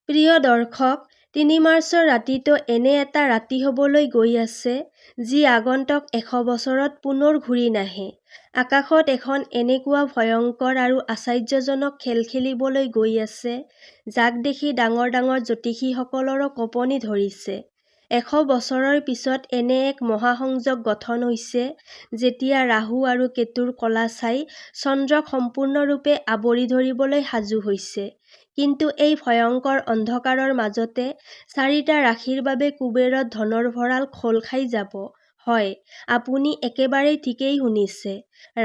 প্ৰিয় দৰ্শক, ৩ মাৰ্চৰ ৰাতিটো এনে এটা ৰাতি হ'বলৈ গৈ আছে, যি আগন্তুক ১০০ বছৰত পুনৰ ঘূৰি নাহে। আকাশত এখন এনেকুৱা ভয়ংকৰ আৰু আশ্চৰ্যজনক খেল খেলিবলৈ গৈ আছে, যাক দেখি ডাঙৰ ডাঙৰ জ্যোতিষীসকলৰো কঁপনি ধৰিছে। ১০০ বছৰৰ পিছত এনে এক মহাসংযোগ গঠন হৈছে, যেতিয়া ৰাহু আৰু কেতুৰ কলা ছাই চন্দ্ৰক সম্পূৰ্ণৰূপে আৱৰি ধৰিবলৈ সাজু হৈছে। কিন্তু এই ভয়ংকৰ অন্ধকাৰৰ মাজতে ৪টা ৰাশিৰ বাবে কুবেৰৰ ধনৰ ভঁৰাল খোল খাই যাব। হয়, আপুনি একেবাৰে ঠিকেই শুনিছে।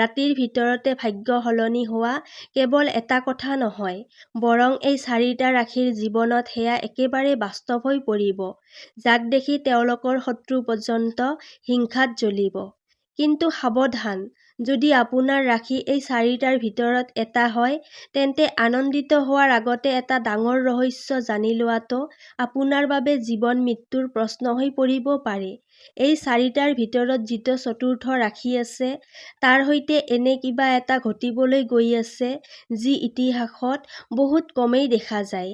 ৰাতিৰ ভিতৰতে ভাগ্য সলনি হোৱা কেৱল এটা কথা নহয়, বৰং এই ৪টা ৰাশিৰ জীৱনত সেয়া একেবাৰে বাস্তৱ হৈ পৰিব, যাক দেখি তেওঁলোকৰ শত্ৰু পৰ্যন্ত হিংসাত জ্বলিব। কিন্তু সাৱধান, যদি আপোনাৰ ৰাশি এই ৪টাৰ ভিতৰত এটা হয়, তেন্তে আনন্দিত হোৱাৰ আগতে এটা ডাঙৰ ৰহস্য জানি লোৱাটো আপোনাৰ বাবে জীৱন-মৃত্যুৰ প্ৰশ্ন হৈ পৰিব পাৰে। এই ৪টাৰ ভিতৰত যিটো চতুৰ্থ ৰাশি আছে, তাৰ সৈতে এনে কিবা এটা ঘটিবলৈ গৈ আছে, যি ইতিহাসত বহুত কমেই দেখা যায়।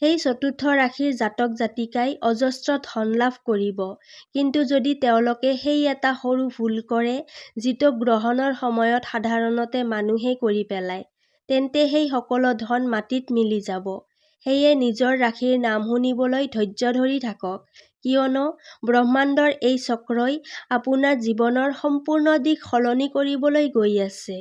সেই চতুৰ্থ ৰাশিৰ জাতক-জাতিকাই অজস্ৰ ধন লাভ কৰিব, কিন্তু যদি তেওঁলোকে সেই এটা সৰু ভুল কৰে, যিটো গ্ৰহণৰ সময়ত সাধাৰণতে মানুহে কৰি পেলায়, তেন্তে সেই সকলো ধন মাটিত মিলি যাব। সেয়ে নিজৰ ৰাশিৰ নাম শুনিবলৈ ধৈৰ্য ধৰি থাকক, কিয়নো ব্ৰহ্মাণ্ডৰ এই চক্ৰই আপোনাৰ জীৱনৰ সম্পূৰ্ণ দিশ সলনি কৰিবলৈ গৈ আছে।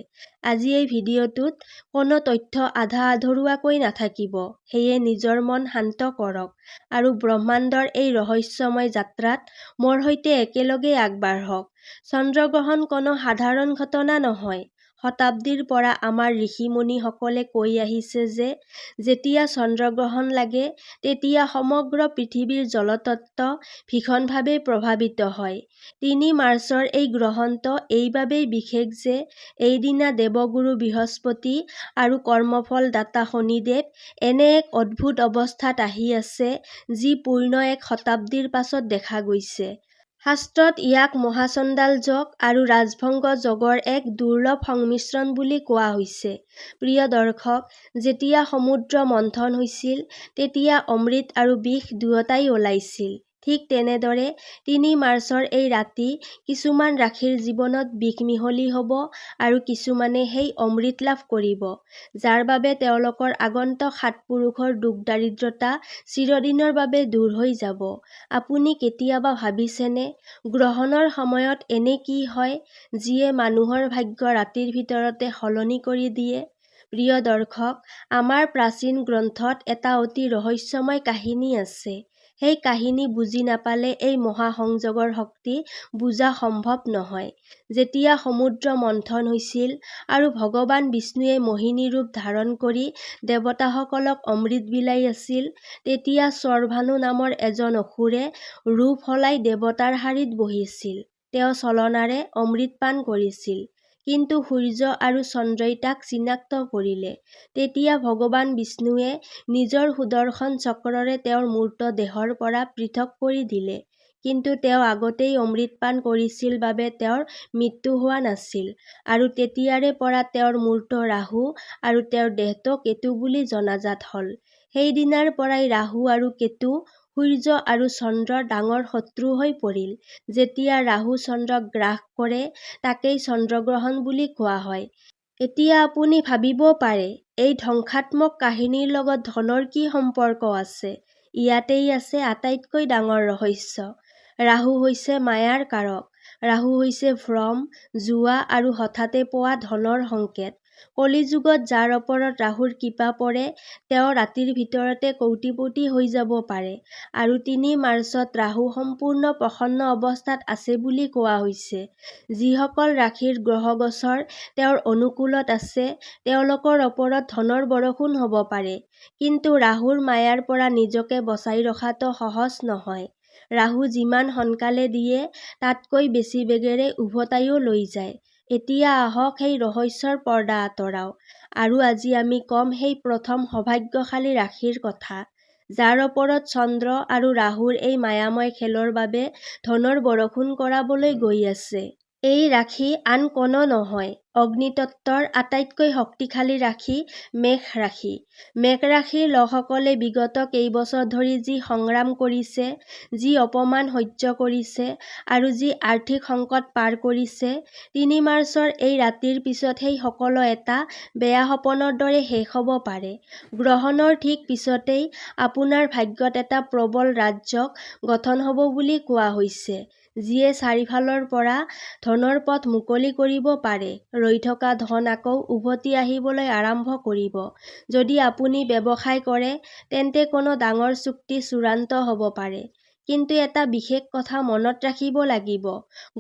আজি এই ভিডিঅ'টোত কোনো তথ্য আধা-আধৰুৱাকৈ নাথাকিব, সেয়ে নিজৰ মন শান্ত কৰক আৰু ব্ৰহ্মাণ্ডৰ এই ৰহস্যময় যাত্ৰাত মোৰ সৈতে একেলগে আগবাঢ়ক। চন্দ্ৰগ্ৰহণ কোনো সাধাৰণ ঘটনা নহয়। শতাব্দীৰ পৰা আমাৰ ঋষি-মুনিসকলে কৈ আহিছে যে যেতিয়া চন্দ্ৰগ্ৰহণ লাগে, তেতিয়া সমগ্ৰ পৃথিৱীৰ জলতত্ত্ব ভীষণভাৱে প্ৰভাৱিত হয়। ৩ মাৰ্চৰ এই গ্ৰহণটো এইবাবেই বিশেষ যে এইদিনা দেৱগুৰু বৃহস্পতি আৰু কৰ্মফল দাতা শনিদেৱ এনে এক অদ্ভুত অৱস্থাত আহি আছে, যি পূৰ্ণ এক শতাব্দীৰ পাছত দেখা গৈছে। শাস্ত্ৰত ইয়াক মহাচণ্ডাল যোগ আৰু ৰাজভংগ যোগৰ এক দুৰ্লভ সংমিশ্ৰণ বুলি কোৱা হৈছে। প্ৰিয় দৰ্শক, যেতিয়া সমুদ্ৰ মন্থন হৈছিল, তেতিয়া অমৃত আৰু বিষ দুয়োটাই ওলাইছিল। ঠিক তেনেদৰে ৩ মাৰ্চৰ এই ৰাতি কিছুমান ৰাশিৰ জীৱনত বিষ মিহলি হ'ব আৰু কিছুমানে সেই অমৃত লাভ কৰিব, যাৰ বাবে তেওঁলোকৰ আগন্তুক ৭ পুৰুষৰ দুখ-দাৰিদ্ৰতা চিৰদিনৰ বাবে দূৰ হৈ যাব। আপুনি কেতিয়াবা ভাবিছেনে, গ্ৰহণৰ সময়ত এনে কি হয়, যিয়ে মানুহৰ ভাগ্য ৰাতিৰ ভিতৰতে সলনি কৰি দিয়ে? প্ৰিয় দৰ্শক, আমাৰ প্ৰাচীন গ্ৰন্থত এটা অতি ৰহস্যময় কাহিনী আছে। সেই কাহিনী বুজি নাপালে এই মহাসংযোগৰ শক্তি বুজা সম্ভৱ নহয়। যেতিয়া সমুদ্ৰ মন্থন হৈছিল আৰু ভগৱান বিষ্ণুৱে মোহিনী ৰূপ ধাৰণ কৰি দেৱতাসকলক অমৃত বিলাই আছিল, তেতিয়া স্বৰভানু নামৰ এজন অসুৰে ৰূপ সলাই দেৱতাৰ শাৰীত বহিছিল। তেওঁ ছলনাৰে অমৃত পান কৰিছিল, কিন্তু সূৰ্য আৰু চন্দ্ৰই তাক চিনাক্ত কৰিলে। তেতিয়া ভগৱান বিষ্ণুৱে নিজৰ সুদৰ্শন চক্ৰৰে তেওঁৰ মূৰ্ত দেহৰ পৰা পৃথক কৰি দিলে। কিন্তু তেওঁ আগতেই অমৃত পান কৰিছিল বাবে তেওঁৰ মৃত্যু হোৱা নাছিল, আৰু তেতিয়াৰে পৰা তেওঁৰ মূৰ্ত ৰাহু আৰু তেওঁৰ দেহটো কেতু বুলি জনাজাত হ'ল। সেইদিনাৰ পৰাই ৰাহু আৰু কেতু সূৰ্য আৰু চন্দ্ৰৰ ডাঙৰ শত্ৰু হৈ পৰিল। যেতিয়া ৰাহু চন্দ্ৰক গ্ৰাস কৰে, তাকেই চন্দ্ৰগ্ৰহণ বুলি কোৱা হয়। এতিয়া আপুনি ভাবিব পাৰে, এই ধ্বংসাত্মক কাহিনীৰ লগত ধনৰ কি সম্পৰ্ক আছে? ইয়াতেই আছে আটাইতকৈ ডাঙৰ ৰহস্য। ৰাহু হৈছে মায়াৰ কাৰক। ৰাহু হৈছে ভ্ৰম, জুৱা আৰু হঠাতে পোৱা ধনৰ সংকেত। কলিযুগত যাৰ ওপৰত ৰাহুৰ কৃপা পৰে, তেওঁ ৰাতিৰ ভিতৰতে কোটিপতি হৈ যাব পাৰে। আৰু ৩ মাৰ্চত ৰাহু সম্পূৰ্ণ প্ৰসন্ন অৱস্থাত আছে বুলি কোৱা হৈছে। যিসকল ৰাশিৰ গ্ৰহ-গোচৰ তেওঁৰ অনুকূলত আছে, তেওঁলোকৰ ওপৰত ধনৰ বৰষুণ হ'ব পাৰে। কিন্তু ৰাহুৰ মায়াৰ পৰা নিজকে বচাই ৰখাটো সহজ নহয়। ৰাহু যিমান সোনকালে দিয়ে, তাতকৈ বেছি বেগেৰে উভতাইও লৈ যায়। এতিয়া আহক সেই ৰহস্যৰ পৰ্দা আঁতৰাও, আৰু আজি আমি ক'ম সেই প্ৰথম সৌভাগ্যশালী ৰাশিৰ কথা, যাৰ ওপৰত চন্দ্ৰ আৰু ৰাহুৰ এই মায়াময় খেলৰ বাবে ধনৰ বৰষুণ কৰাবলৈ গৈ আছে। এই ৰাশি আন কোনো নহয়, অগ্নিতত্ত্বৰ আটাইতকৈ শক্তিশালী ৰাশি মেষ ৰাশি। মেষ ৰাশিৰ লোকসকলে বিগত কেইবছৰ ধৰি যি সংগ্ৰাম কৰিছে, যি অপমান সহ্য কৰিছে আৰু যি আৰ্থিক সংকট পাৰ কৰিছে, ৩ মাৰ্চৰ এই ৰাতিৰ পিছত সেই সকলো এটা বেয়া সপোনৰ দৰে শেষ হ'ব পাৰে। গ্ৰহণৰ ঠিক পিছতেই আপোনাৰ ভাগ্যত এটা প্ৰবল ৰাজযোগ গঠন হ'ব বুলি কোৱা হৈছে, যিয়ে চাৰিওফালৰ পৰা ধনৰ পথ মুকলি কৰিব পাৰে। ৰৈ থকা ধন আকৌ উভতি আহিবলৈ আৰম্ভ কৰিব। যদি আপুনি ব্যৱসায় কৰে, তেন্তে কোনো ডাঙৰ চুক্তি চূড়ান্ত হ'ব পাৰে। কিন্তু এটা বিশেষ কথা মনত ৰাখিব লাগিব,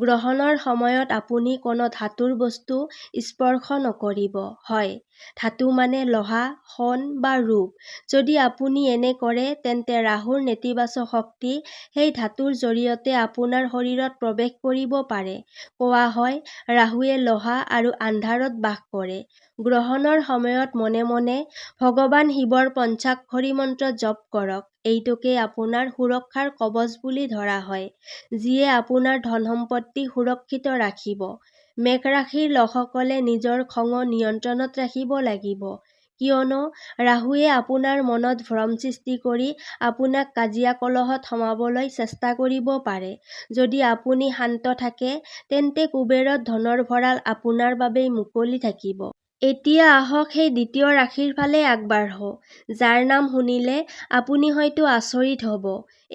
গ্ৰহণৰ সময়ত আপুনি কোনো ধাতুৰ বস্তু স্পৰ্শ নকৰিব। হয়, ধাতু মানে লোহা, সোণ বা ৰূপ। যদি আপুনি এনে কৰে, তেন্তে ৰাহুৰ নেতিবাচক শক্তি সেই ধাতুৰ জৰিয়তে আপোনাৰ শৰীৰত প্ৰৱেশ কৰিব পাৰে। কোৱা হয়, ৰাহুৱে লোহা আৰু আন্ধাৰত বাস কৰে। গ্ৰহণৰ সময়ত মনে মনে ভগৱান শিৱৰ পঞ্চাক্ষৰী মন্ত্ৰ জপ কৰক। এইটোকে আপোনাৰ সুৰক্ষাৰ কৱচ বুলি ধৰা হয়, যিয়ে আপোনাৰ ধন-সম্পত্তি সুৰক্ষিত ৰাখিব। মেষ ৰাশিৰ লোকসকলে নিজৰ খং নিয়ন্ত্ৰণত ৰাখিব লাগিব, কিয়নো ৰাহুৱে আপোনাৰ মনত ভ্ৰম সৃষ্টি কৰি আপোনাক কাজিয়া-কলহত সোমাবলৈ চেষ্টা কৰিব পাৰে। যদি আপুনি শান্ত থাকে, তেন্তে কুবেৰৰ ধনৰ ভঁৰাল আপোনাৰ বাবেই মুকলি থাকিব। এতিয়া আহক সেই দ্বিতীয় ৰাশিৰ ফালে আগবাঢ়ো, যাৰ নাম শুনিলে আপুনি হয়তো আচৰিত হ'ব।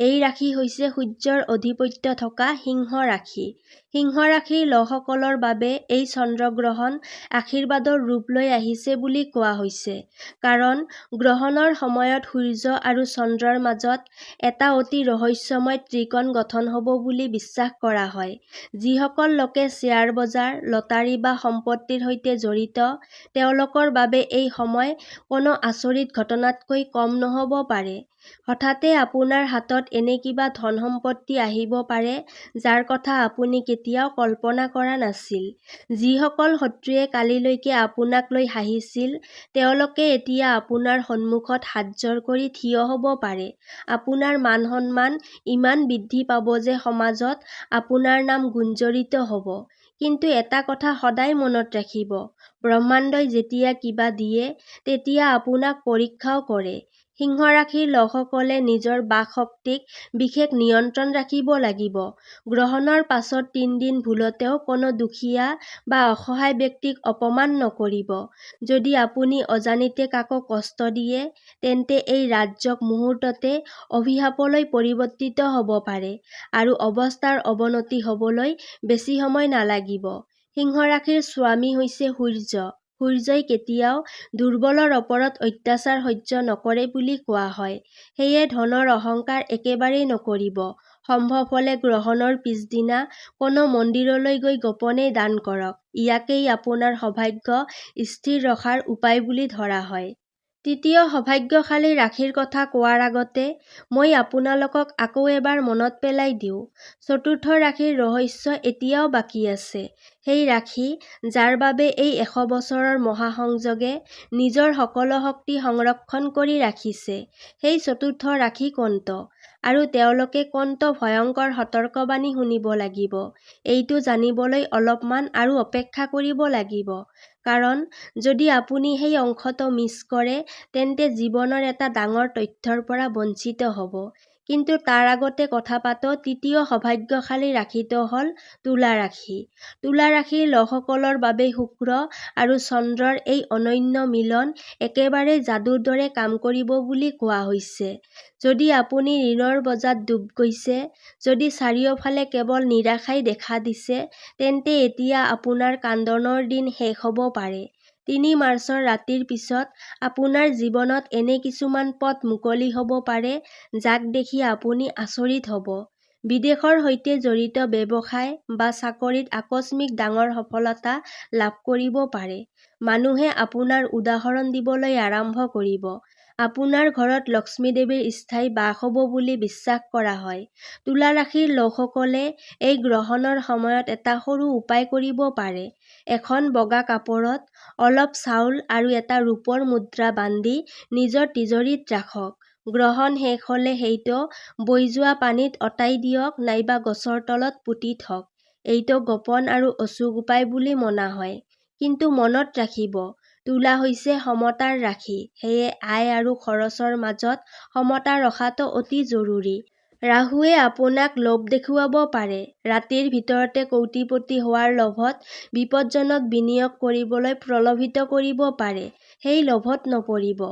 এই ৰাশি হৈছে সূৰ্যৰ আধিপত্য থকা সিংহ ৰাশি। সিংহ ৰাশিৰ লোকসকলৰ বাবে এই চন্দ্ৰগ্ৰহণ আশীৰ্বাদৰ ৰূপ লৈ আহিছে বুলি কোৱা হৈছে। কাৰণ গ্ৰহণৰ সময়ত সূৰ্য আৰু চন্দ্ৰৰ মাজত এটা অতি ৰহস্যময় ত্ৰিকোণ গঠন হ'ব বুলি বিশ্বাস কৰা হয়। যিসকল লোকে শ্বেয়াৰ বজাৰ, লটাৰী বা সম্পত্তিৰ সৈতে জড়িত, তেওঁলোকৰ বাবে এই সময় কোনো আচৰিত ঘটনাতকৈ কম নহ'ব পাৰে। হঠাতে আপোনাৰ হাতত এনে কিবা ধন-সম্পত্তি আহিব পাৰে, যাৰ কথা আপুনি কেতিয়াও কল্পনা কৰা নাছিল। যিসকল শত্ৰুৱে কালিলৈকে আপোনাক লৈ হাঁহিছিল, তেওঁলোকে এতিয়া আপোনাৰ সন্মুখত হাতজোৰ কৰি থিয় হ'ব পাৰে। আপোনাৰ মান-সন্মান ইমান বৃদ্ধি পাব যে সমাজত আপোনাৰ নাম গুঞ্জৰিত হ'ব। কিন্তু এটা কথা সদায় মনত ৰাখিব, ব্ৰহ্মাণ্ডই যেতিয়া কিবা দিয়ে, তেতিয়া আপোনাক পৰীক্ষাও কৰে। সিংহ ৰাশিৰ লোকসকলে নিজৰ বাক-শক্তিক বিশেষ নিয়ন্ত্ৰণ ৰাখিব লাগিব। গ্ৰহণৰ পাছত ৩ দিন ভুলতেও কোনো দুখীয়া বা অসহায় ব্যক্তিক অপমান নকৰিব। যদি আপুনি অজানিতে কাকো কষ্ট দিয়ে, তেন্তে এই ৰাজযোগ মুহূৰ্ততে অভিশাপলৈ পৰিৱৰ্তিত হ'ব পাৰে আৰু অৱস্থাৰ অৱনতি হ'বলৈ বেছি সময় নালাগিব। সিংহ ৰাশিৰ স্বামী হৈছে সূৰ্য। সূৰ্যই কেতিয়াও দুৰ্বলৰ ওপৰত অত্যাচাৰ সহ্য নকৰে বুলি কোৱা হয়। সেয়ে ধনৰ অহংকাৰ একেবাৰেই নকৰিব। সম্ভৱ হ'লে গ্ৰহণৰ পিছদিনা কোনো মন্দিৰলৈ গৈ গোপনে দান কৰক। ইয়াকেই আপোনাৰ সৌভাগ্য স্থিৰ ৰখাৰ উপায় বুলি ধৰা হয়। তৃতীয় সৌভাগ্যশালী ৰাশিৰ কথা কোৱাৰ আগতে মই আপোনালোকক আকৌ এবাৰ মনত পেলাই দিওঁ, চতুৰ্থ ৰাশিৰ ৰহস্য এতিয়াও বাকী আছে। সেই ৰাশি, যাৰ বাবে এই ১০০ বছৰৰ মহাসংযোগে নিজৰ সকলো শক্তি সংৰক্ষণ কৰি ৰাখিছে। সেই চতুৰ্থ ৰাশি কোনটো? আৰু তেওঁলোকে কোনটো ভয়ংকৰ সতৰ্কবাণী শুনিব লাগিব? এইটো জানিবলৈ অলপমান আৰু অপেক্ষা কৰিব লাগিব। কাৰণ যদি আপুনি সেই অংশটো মিছ কৰে, তেন্তে জীৱনৰ এটা ডাঙৰ তথ্যৰ পৰা বঞ্চিত হ'ব। কিন্তু তাৰ আগতে কথা পাতোঁ তৃতীয় সৌভাগ্যশালী ৰাশিটো হ'ল তুলা ৰাশি। তুলা ৰাশিৰ লোকসকলৰ বাবে শুক্ৰ আৰু চন্দ্ৰৰ এই অনন্য মিলন একেবাৰে যাদুৰ দৰে কাম কৰিব বুলি কোৱা হৈছে। যদি আপুনি ঋণৰ বোজাত ডুব গৈছে, যদি চাৰিওফালে কেৱল নিৰাশাই দেখা দিছে, তেন্তে এতিয়া আপোনাৰ কান্দোনৰ দিন শেষ হ'ব পাৰে। ৩ মাৰ্চৰ ৰাতিৰ পিছত আপোনাৰ জীৱনত এনে কিছুমান পথ মুকলি হ'ব পাৰে, যাক দেখি আপুনি আচৰিত হ'ব। বিদেশৰ সৈতে জড়িত ব্যৱসায় বা চাকৰিত আকস্মিক ডাঙৰ সফলতা লাভ কৰিব পাৰে। মানুহে আপোনাৰ উদাহৰণ দিবলৈ আৰম্ভ কৰিব। আপোনাৰ ঘৰত লক্ষ্মী দেৱীৰ স্থায়ী বাস হ'ব বুলি বিশ্বাস কৰা হয়। তুলা ৰাশিৰ লোকসকলে এই গ্ৰহণৰ সময়ত এটা সৰু উপায় কৰিব পাৰে। এখন বগা কাপোৰত অলপ চাউল আৰু এটা ৰূপৰ মুদ্ৰা বান্ধি নিজৰ তিজোৰিত ৰাখক। গ্ৰহণ শেষ হ'লে সেইটো বৈ যোৱা পানীত অতাই দিয়ক নাইবা গছৰ তলত পুতি থওক। এইটো গোপন আৰু অচুক উপায় বুলি মনা হয়। কিন্তু মনত ৰাখিব, তুলা হৈছে সমতাৰ ৰাশি, সেয়ে আয় আৰু খৰচৰ মাজত সমতা ৰখাটো অতি জৰুৰী। ৰাহুৱে আপোনাক লোভ দেখুৱাব পাৰে। ৰাতিৰ ভিতৰতে কৌটিপতি হোৱাৰ লোভত বিপদজনক বিনিয়োগ কৰিবলৈ প্ৰলোভিত কৰিব পাৰে। সেই লোভত নপৰিব।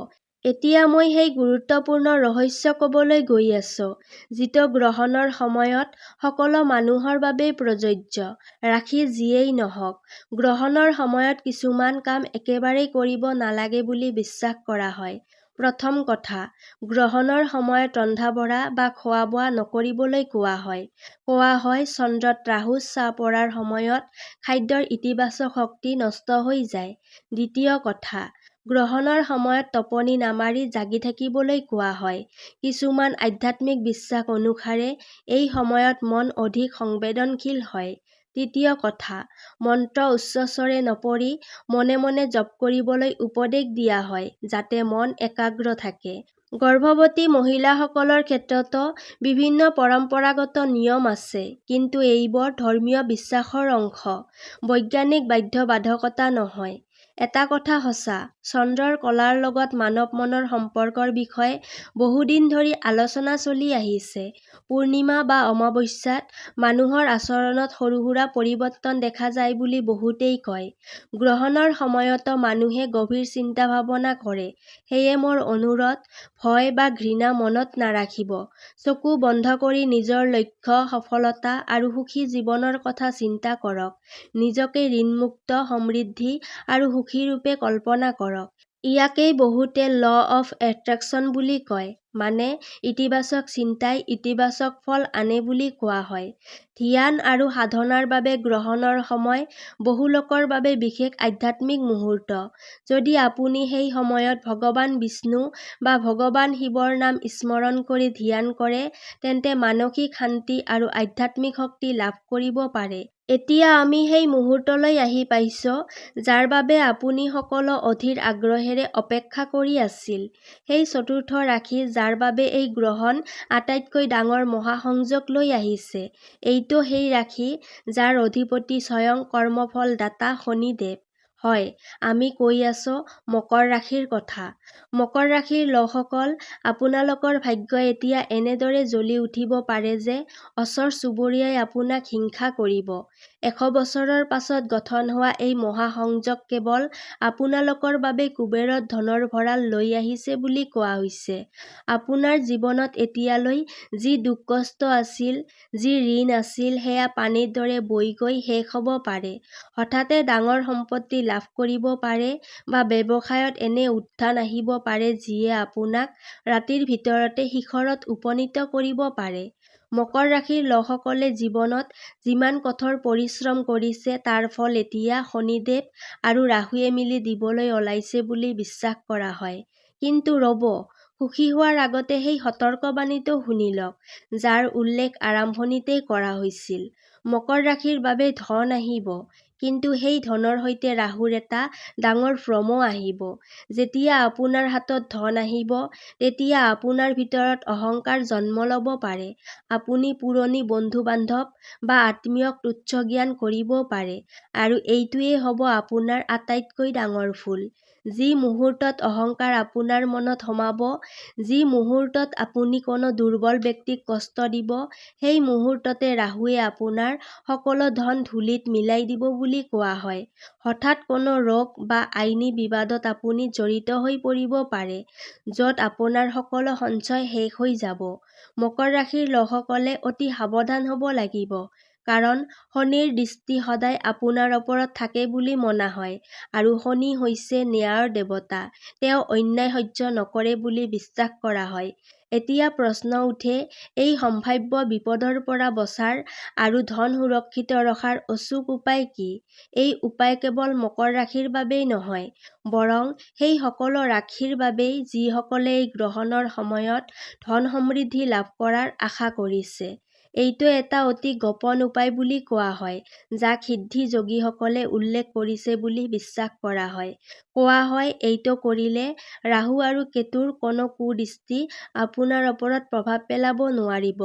এতিয়া মই সেই গুৰুত্বপূৰ্ণ ৰহস্য ক'বলৈ গৈ আছো, যিটো গ্ৰহণৰ সময়ত সকলো মানুহৰ বাবেই প্ৰযোজ্য। ৰাশি যিয়েই নহওক, গ্ৰহণৰ সময়ত কিছুমান কাম একেবাৰেই কৰিব নালাগে বুলি বিশ্বাস কৰা হয়। প্ৰথম কথা, গ্ৰহণৰ সময়ত ৰন্ধা-বঢ়া বা খোৱা-বোৱা নকৰিবলৈ কোৱা হয়। কোৱা হয় চন্দ্ৰত ৰাহু ছাঁ পৰাৰ সময়ত খাদ্যৰ ইতিবাচক শক্তি নষ্ট হৈ যায়। দ্বিতীয় কথা, গ্ৰহণৰ সময়ত টোপনি নামাৰি জাগি থাকিবলৈ কোৱা হয়। কিছুমান আধ্যাত্মিক বিশ্বাস অনুসাৰে এই সময়ত মন অধিক সংবেদনশীল হয়। তৃতীয় কথা, মন্ত্ৰ উচ্চস্বৰে নপঢ়ি মনে মনে জপ কৰিবলৈ উপদেশ দিয়া হয়, যাতে মন একাগ্ৰ থাকে। গৰ্ভৱতী মহিলাসকলৰ ক্ষেত্ৰতো বিভিন্ন পৰম্পৰাগত নিয়ম আছে, কিন্তু এইবোৰ ধৰ্মীয় বিশ্বাসৰ অংশ, বৈজ্ঞানিক বাধ্যবাধকতা নহয়। এটা কথা সঁচা, চন্দ্ৰৰ কলাৰ লগত মানৱ মনৰ সম্পৰ্কৰ বিষয়ে বহুদিন ধৰি আলোচনা চলি আহিছে। পূৰ্ণিমা বা অমাৱস্যাত মানুহৰ আচৰণত সৰু-সুৰা পৰিৱৰ্তন দেখা যায় বুলি বহুতেই কয়। গ্ৰহণৰ সময়তো মানুহে গভীৰ চিন্তা-ভাৱনা কৰে। সেয়ে মোৰ অনুৰোধ, ভয় বা ঘৃণা মনত নাৰাখিব। চকু বন্ধ কৰি নিজৰ লক্ষ্য, সফলতা আৰু সুখী জীৱনৰ কথা চিন্তা কৰক। নিজকে ঋণমুক্ত, সমৃদ্ধি আৰু সুখী ৰূপে কল্পনা কৰক। ইয়াকেই বহুতে ল' অফ এট্ৰেকশ্যন বুলি কয়, মানে ইতিবাচক চিন্তাই ইতিবাচক ফল আনে বুলি কোৱা হয়। ধ্যান আৰু সাধনাৰ বাবে গ্ৰহণৰ সময় বহু লোকৰ বাবে বিশেষ আধ্যাত্মিক মুহূৰ্ত। যদি আপুনি সেই সময়ত ভগৱান বিষ্ণু বা ভগৱান শিৱৰ নাম স্মৰণ কৰি ধ্যান কৰে, তেন্তে মানসিক শান্তি আৰু আধ্যাত্মিক শক্তি লাভ কৰিব পাৰে। এতিয়া আমি সেই মুহূৰ্তলৈ আহি পাইছো, যাৰ বাবে আপুনি সকলো অধীৰ আগ্ৰহেৰে অপেক্ষা কৰি আছিল। সেই চতুৰ্থ ৰাশি যাৰ বাবে এই গ্ৰহণ আটাইতকৈ ডাঙৰ মহাসংযোগ লৈ আহিছে। এইটো সেই ৰাশি যাৰ অধিপতি স্বয়ং কৰ্মফলদাতা শনিদেৱ। হয়, আমি কৈ আছো মকৰ ৰাশিৰ কথা। মকৰ ৰাশিৰ লোকসকল, আপোনালোকৰ ভাগ্য এতিয়া এনেদৰে জ্বলি উঠিব পাৰে যে ওচৰ চুবুৰীয়াই আপোনাক হিংসা কৰিব। 100 বছৰৰ পাছত গঠন হোৱা এই মহাসংযোগ কেৱল আপোনালোকৰ বাবে কুবেৰৰ ধনৰ ভঁৰাল লৈ আহিছে বুলি কোৱা হৈছে। আপোনাৰ জীৱনত এতিয়ালৈ যি দুখ-কষ্ট আছিল, যি ঋণ আছিল, সেয়া পানীৰ দৰে বৈ গৈ শেষ হ'ব পাৰে। হঠাতে ডাঙৰ সম্পত্তি লাভ কৰিব পাৰে বা ব্যৱসায়ত এনে উত্থান আহিব পাৰে যিয়ে আপোনাক ৰাতিৰ ভিতৰতে শিখৰত উপনীত কৰিব পাৰে। মকৰ ৰাশিৰ লোকসকলে জীৱনত যিমান কঠোৰ পৰিশ্ৰম কৰিছে তাৰ ফল এতিয়া শনিদেৱ আৰু ৰাহুৱে মিলি দিবলৈ ওলাইছে বুলি বিশ্বাস কৰা হয়। কিন্তু ৰ'ব, সুখী হোৱাৰ আগতে সেই সতৰ্কবাণীটো শুনি লওক, যাৰ উল্লেখ আৰম্ভণিতেই কৰা হৈছিল। মকৰ ৰাশিৰ বাবে ধন আহিব, কিন্তু সেই ধনৰ সৈতে ৰাহুৰ এটা ডাঙৰ ভ্ৰমও আহিব। যেতিয়া আপোনাৰ হাতত ধন আহিব, তেতিয়া আপোনাৰ ভিতৰত অহংকাৰ জন্ম ল'ব পাৰে। আপুনি পুৰণি বন্ধু-বান্ধৱ বা আত্মীয়ক তুচ্ছ জ্ঞান কৰিব পাৰে, আৰু এইটোৱেই হ'ব আপোনাৰ আটাইতকৈ ডাঙৰ ভুল। যি মুহূৰ্তত অহংকাৰ আপোনাৰ মনত সোমাব, যি মুহূৰ্তত আপুনি কোনো দুৰ্বল ব্যক্তিক কষ্ট দিব, সেই মুহূৰ্ততে ৰাহুৱে আপোনাৰ সকলো ধন ধূলিত মিলাই দিব বুলি কোৱা হয়। হঠাৎ কোনো ৰোগ বা আইনী বিবাদত আপুনি জড়িত হৈ পৰিব পাৰে, য'ত আপোনাৰ সকলো সঞ্চয় শেষ হৈ যাব। মকৰ ৰাশিৰ লোকসকলে অতি সাৱধান হ'ব লাগিব, কাৰণ শনিৰ দৃষ্টি সদায় আপোনাৰ ওপৰত থাকে বুলি মনা হয়, আৰু শনি হৈছে ন্যায়ৰ দেৱতা। তেওঁ অন্যায় সহ্য নকৰে বুলি বিশ্বাস কৰা হয়। এতিয়া প্ৰশ্ন উঠে, এই সম্ভাৱ্য বিপদৰ পৰা বচাৰ আৰু ধন সুৰক্ষিত ৰখাৰ অচুক উপায় কি? এই উপায় কেৱল মকৰ ৰাশিৰ বাবেই নহয়, বৰং সেই সকলো ৰাশিৰ বাবেই যিসকলে এই গ্ৰহণৰ সময়ত ধন সমৃদ্ধি লাভ কৰাৰ আশা কৰিছে। এইটো এটা অতি গোপন উপায় বুলি কোৱা হয়, যাক সিদ্ধি যোগীসকলে উল্লেখ কৰিছে বুলি বিশ্বাস কৰা হয়। কোৱা হয়, এইটো কৰিলে ৰাহু আৰু কেতুৰ কোনো কুদৃষ্টি আপোনাৰ ওপৰত প্ৰভাৱ পেলাব নোৱাৰিব।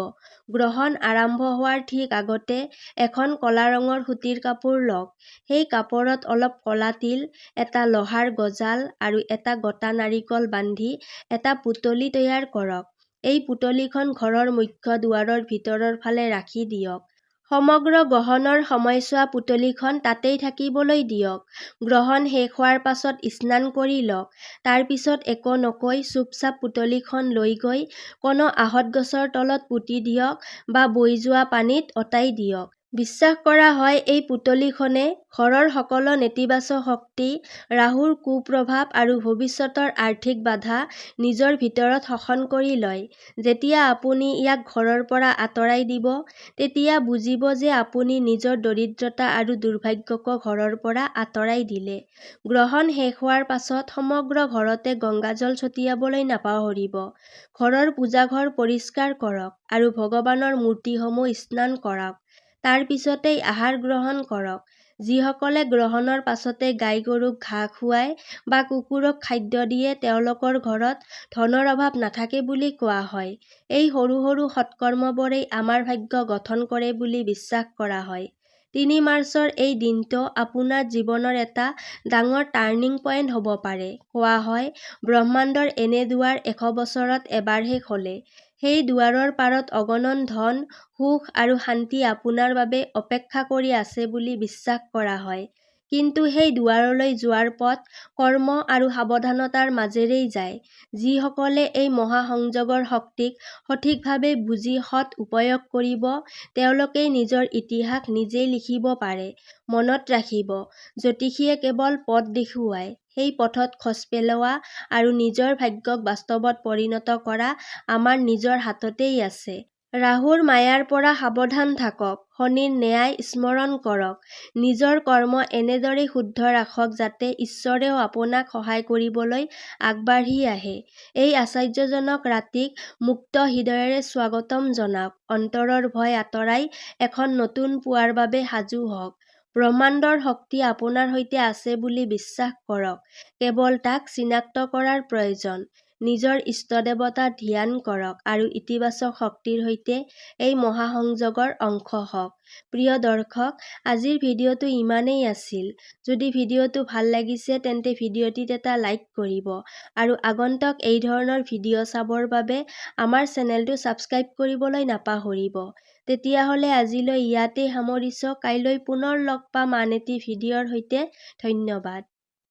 গ্ৰহণ আৰম্ভ হোৱাৰ ঠিক আগতে এখন ক'লা ৰঙৰ সুঁতিৰ কাপোৰ লওক। সেই কাপোৰত অলপ ক'লা তিল, এটা লোহাৰ গজাল আৰু এটা গোটা নাৰিকল বান্ধি এটা পুতলি তৈয়াৰ কৰক। এই পুতলিখন ঘৰৰ মুখ্য দুৱাৰৰ ভিতৰৰ ফালে ৰাখি দিয়ক। সমগ্ৰ গ্ৰহণৰ সময়ছোৱা পুতলিখন তাতেই থাকিবলৈ দিয়ক। গ্ৰহণ শেষ হোৱাৰ পাছত স্নান কৰি লওক। তাৰ পিছত একো নকৈ চুপচাপ পুতলিখন লৈ গৈ কোনো আহঁত গছৰ তলত পুতি দিয়ক বা বৈ যোৱা পানীত অতাই দিয়ক। বিশ্বাস কৰা হয় এই পুতলিখনে ঘৰৰ সকলো নেতিবাচক শক্তি, ৰাহুৰ কুপ্ৰভাৱ আৰু ভৱিষ্যতৰ আৰ্থিক বাধা নিজৰ ভিতৰত শোষণ কৰি লয়। যেতিয়া আপুনি ইয়াক ঘৰৰ পৰা আঁতৰাই দিব, তেতিয়া বুজিব যে আপুনি নিজৰ দৰিদ্ৰতা আৰু দুৰ্ভাগ্যকো ঘৰৰ পৰা আঁতৰাই দিলে। গ্ৰহণ শেষ হোৱাৰ পাছত সমগ্ৰ ঘৰতে গংগাজল ছটিয়াবলৈ নাপাহৰিব। ঘৰৰ পূজাঘৰ পৰিষ্কাৰ কৰক আৰু ভগৱানৰ মূৰ্তিসমূহ স্নান কৰাওক। তাৰ পিছতেই আহাৰ গ্ৰহণ কৰক। যিসকলে গ্ৰহণৰ পাছতে গাই-গৰুক ঘাঁহ খুৱায় বা কুকুৰক খাদ্য দিয়ে তেওঁলোকৰ ঘৰত ধনৰ অভাৱ নাথাকে বুলি কোৱা হয়। এই সৰু সৰু সৎকৰ্মবোৰেই আমাৰ ভাগ্য গঠন কৰে বুলি বিশ্বাস কৰা হয়। ৩ মাৰ্চৰ এই দিনটো আপোনাৰ জীৱনৰ এটা ডাঙৰ টাৰ্নিং পইণ্ট হ'ব পাৰে। কোৱা হয়, ব্ৰহ্মাণ্ডৰ এনে দুৱাৰ ১০০ বছৰত এবাৰহে খোলে। সেই দুৱাৰৰ পাৰত অগণন ধন, সুখ আৰু শান্তি আপোনাৰ বাবে অপেক্ষা কৰি আছে বুলি বিশ্বাস কৰা হয়। কিন্তু সেই দুৱাৰলৈ যোৱাৰ পথ কৰ্ম আৰু সাৱধানতাৰ মাজেৰেই যায়। যিসকলে এই মহাসংযোগৰ শক্তিক সঠিকভাৱে বুজি সৎ উপয়োগ কৰিব, তেওঁলোকেই নিজৰ ইতিহাস নিজেই লিখিব পাৰে। মনত ৰাখিব, জ্যোতিষীয়ে কেৱল পথ দেখুৱায়। সেই পথত খোজ পেলোৱা আৰু নিজৰ ভাগ্যক বাস্তৱত পৰিণত কৰা আমাৰ নিজৰ হাততেই আছে। ৰাহুৰ মায়াৰ পৰা সাৱধান থাকক। শনিৰ ন্যায় স্মৰণ কৰক। নিজৰ কৰ্ম এনেদৰে শুদ্ধ ৰাখক যাতে ঈশ্বৰেও আপোনাক সহায় কৰিবলৈ আগবাঢ়ি আহে। এই আশ্চৰ্যজনক ৰাতিক মুক্ত হৃদয়েৰে স্বাগতম জনাওক। অন্তৰৰ ভয় আঁতৰাই এখন নতুন পুৱাৰ বাবে সাজু হওক। ব্ৰহ্মাণ্ডৰ শক্তি আপোনাৰ সৈতে আছে বুলি বিশ্বাস কৰক। কেৱল তাক চিনাক্ত কৰাৰ প্ৰয়োজন। নিজৰ ইষ্টদেৱতা ধ্যান কৰক আৰু ইতিবাচক শক্তিৰ সৈতে এই মহাসংযোগৰ অংশ হওক। প্ৰিয় দৰ্শক, আজিৰ ভিডিঅ'টো ইমানেই আছিল। যদি ভিডিঅ'টো ভাল লাগিছে তেন্তে ভিডিঅ'টিত এটা লাইক কৰিব আৰু আগন্তুক এই ধৰণৰ ভিডিঅ' চাবৰ বাবে আমাৰ চেনেলটো ছাবস্ক্ৰাইব কৰিবলৈ নাপাহৰিব। তেতিয়াহ'লে আজিলৈ ইয়াতেই সামৰিছোঁ। কাইলৈ পুনৰ লগ পাম আন এটি ভিডিঅ'ৰ সৈতে। ধন্যবাদ।